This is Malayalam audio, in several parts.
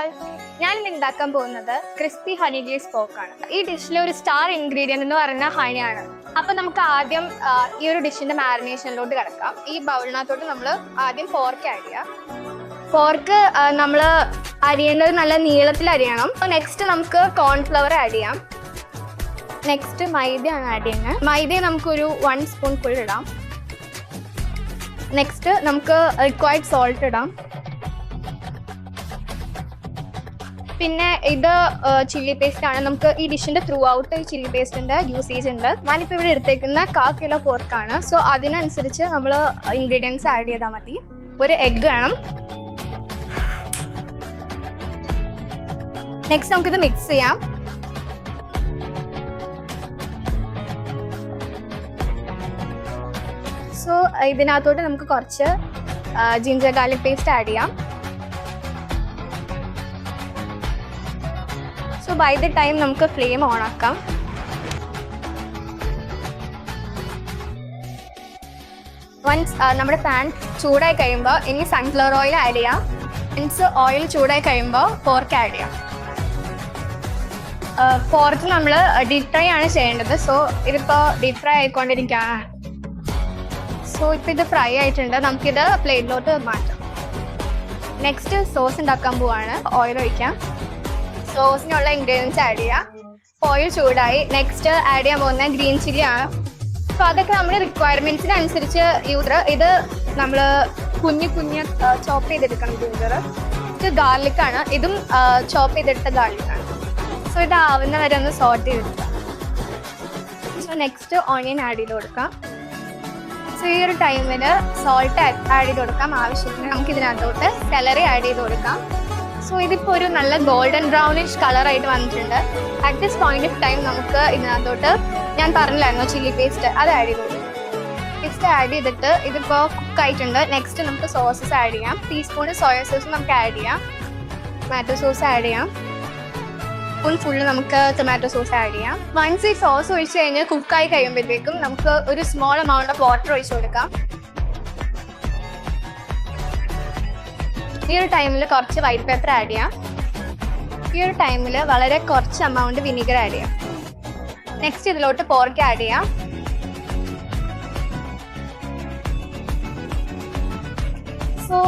ഓൾ, ഞാൻ ഇന്ന് ഉണ്ടാക്കാൻ പോകുന്നത് ക്രിസ്പി ഹണി ഗ്ലേസ് പോർക്കാണ്. ഈ ഡിഷിലെ ഒരു സ്റ്റാർ ഇൻഗ്രീഡിയന്റ് എന്ന് പറയുന്നത് ഹണിയാണ്. അപ്പൊ നമുക്ക് ആദ്യം ഈ ഒരു ഡിഷിന്റെ മാരിനേഷനിലോട്ട് കിടക്കാം. ഈ ബൗളിനകത്തോട്ട് നമ്മൾ ആദ്യം പോർക്ക് ആഡ് ചെയ്യാം. പോർക്ക് നമ്മൾ അരിയേണ്ടത് നല്ല നീളത്തിൽ അരിയണം. നെക്സ്റ്റ് നമുക്ക് കോൺഫ്ലവർ ആഡ് ചെയ്യാം. നെക്സ്റ്റ് മൈദയാണ് ആഡ് ചെയ്യുന്നത്. മൈദ നമുക്കൊരു 1 സ്പൂൺ ഫുൾ ഇടാം. നെക്സ്റ്റ് നമുക്ക് റിക്വയർഡ് സോൾട്ട് ഇടാം. പിന്നെ ഇത് ചില്ലി പേസ്റ്റ് ആണ്. നമുക്ക് ഈ ഡിഷിന്റെ ത്രൂ ഔട്ട് ചില്ലി പേസ്റ്റിന്റെ യൂസേജ് ഉണ്ട്. ഞാനിപ്പോൾ ഇവിടെ എടുത്തേക്കുന്ന 1/4 കിലോ പോർക്കാണ്. സോ അതിനനുസരിച്ച് നമ്മൾ ഇൻഗ്രീഡിയൻസ് ആഡ് ചെയ്താൽ മതി. ഒരു എഗ്ഗ് വേണം. നെക്സ്റ്റ് നമുക്കിത് മിക്സ് ചെയ്യാം. സോ ഇതിനകത്തോട്ട് നമുക്ക് കുറച്ച് ജിഞ്ചർ ഗാർലിക് പേസ്റ്റ് ആഡ് ചെയ്യാം. സോ ബൈ ദ ടൈം നമുക്ക് ഫ്ലെയിം ഓൺ ആക്കാം. വൺസ് നമ്മുടെ പാൻ ചൂടായി കഴിയുമ്പോൾ ഇനി സൺഫ്ലവർ ഓയിൽ ആഡ് ചെയ്യാം. മീൻസ് ഓയിൽ ചൂടായി കഴിയുമ്പോൾ പോർക്ക് ആഡ് ചെയ്യാം. പോർക്ക് നമ്മൾ ഡീപ് ഫ്രൈ ആണ് ചെയ്യേണ്ടത്. സോ ഇതിപ്പോൾ ഡീപ് ഫ്രൈ ആയിക്കൊണ്ടിരിക്കുകയാണ്. സോ ഇപ്പോൾ ഇത് ഫ്രൈ ആയിട്ടുണ്ട്. നമുക്കിത് പ്ലേറ്റിലോട്ട് മാറ്റാം. നെക്സ്റ്റ് സോസ് ഉണ്ടാക്കാൻ പോവാണ്. ഓയിൽ ഒഴിക്കാം. സോസിനുള്ള ഇൻഗ്രീഡിയൻസ് ആഡ് ചെയ്യാം. ഓയിൽ ചൂടായി. നെക്സ്റ്റ് ആഡ് ചെയ്യാൻ പോകുന്ന ഗ്രീൻ ചില്ലി ആണ്. അപ്പോൾ അതൊക്കെ നമ്മുടെ റിക്വയർമെൻറ്റ്സിന് അനുസരിച്ച് ഇത് നമ്മൾ കുഞ്ഞു ചോപ്പ് ചെയ്തെടുക്കണം. ഇത് ഗാർലിക്കാണ്. ഇതും ചോപ്പ് ചെയ്തെടുത്ത ഗാർലിക്കാണ്. സോ ഇതാവുന്ന വരെ ഒന്ന് സോട്ട് ചെയ്തെടുക്കാം. സോ നെക്സ്റ്റ് ഓണിയൻ ആഡ് ചെയ്ത് കൊടുക്കാം. സോ ഈ ഒരു ടൈമിൽ സോൾട്ട് ആഡ് ചെയ്ത് കൊടുക്കാം ആവശ്യത്തിന്. നമുക്ക് ഇതിനകത്തോട്ട് സെലറി ആഡ് ചെയ്ത് കൊടുക്കാം. സോ ഇതിപ്പോൾ ഒരു നല്ല ഗോൾഡൻ ബ്രൗണിഷ് കളറായിട്ട് വന്നിട്ടുണ്ട്. At this point of time നമുക്ക് ഇതിനകത്തോട്ട് ഞാൻ പറഞ്ഞില്ലായിരുന്നു ചില്ലി പേസ്റ്റ്, അത് ആഡ് ചെയ്ത് കൊടുക്കും. പേസ്റ്റ് ആഡ് ചെയ്തിട്ട് ഇതിപ്പോൾ കുക്കായിട്ടുണ്ട്. നെക്സ്റ്റ് നമുക്ക് സോസസ് ആഡ് ചെയ്യാം. ടീസ്പൂൺ സോയ സോസ് നമുക്ക് ആഡ് ചെയ്യാം. ടൊമാറ്റോ സോസ് ആഡ് ചെയ്യാം. ഫുള്ള് നമുക്ക് ടൊമാറ്റോ സോസ് ആഡ് ചെയ്യാം. വൺസ് ഈ സോസ് ഒഴിച്ച് കഴിഞ്ഞ് കുക്കായി കഴിയുമ്പോഴത്തേക്കും നമുക്ക് ഒരു സ്മോൾ എമൗണ്ട് ഓഫ് വാട്ടർ ഒഴിച്ച് കൊടുക്കാം. ഈ ഒരു ടൈമിൽ കുറച്ച് വൈറ്റ് പേപ്പർ ആഡ് ചെയ്യാം. ഈ ഒരു ടൈമിൽ വളരെ കുറച്ച് എമൗണ്ട് വിനീഗർ ആഡ് ചെയ്യാം. നെക്സ്റ്റ് ഇതിലോട്ട് പോർക്ക് ആഡ് ചെയ്യാം. സോ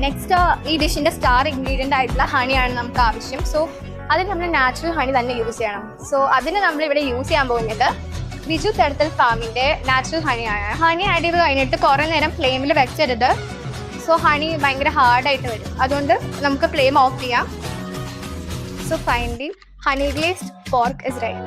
നെക്സ്റ്റ് ഈ ഡിഷിൻ്റെ സ്റ്റാർ ഇൻഗ്രീഡിയൻ്റ് ആയിട്ടുള്ള ഹണിയാണ് നമുക്ക് ആവശ്യം. സോ അതിന് നമ്മൾ നാച്ചുറൽ ഹണി തന്നെ യൂസ് ചെയ്യണം. സോ അതിന് നമ്മളിവിടെ യൂസ് ചെയ്യാൻ പോകുന്നത് ബിജു തടത്തൽ ഫാമിൻ്റെ നാച്ചുറൽ ഹണിയാണ്. ഹണി ആഡ് ചെയ്ത് കഴിഞ്ഞിട്ട് കുറേ നേരം ഫ്ലെയിമിൽ വെച്ചരുത്. സോ ഹണി ഭയങ്കര ഹാർഡായിട്ട് വരും. അതുകൊണ്ട് നമുക്ക് ഫ്ലെയിം ഓഫ് ചെയ്യാം. So finally honey glazed pork is ready.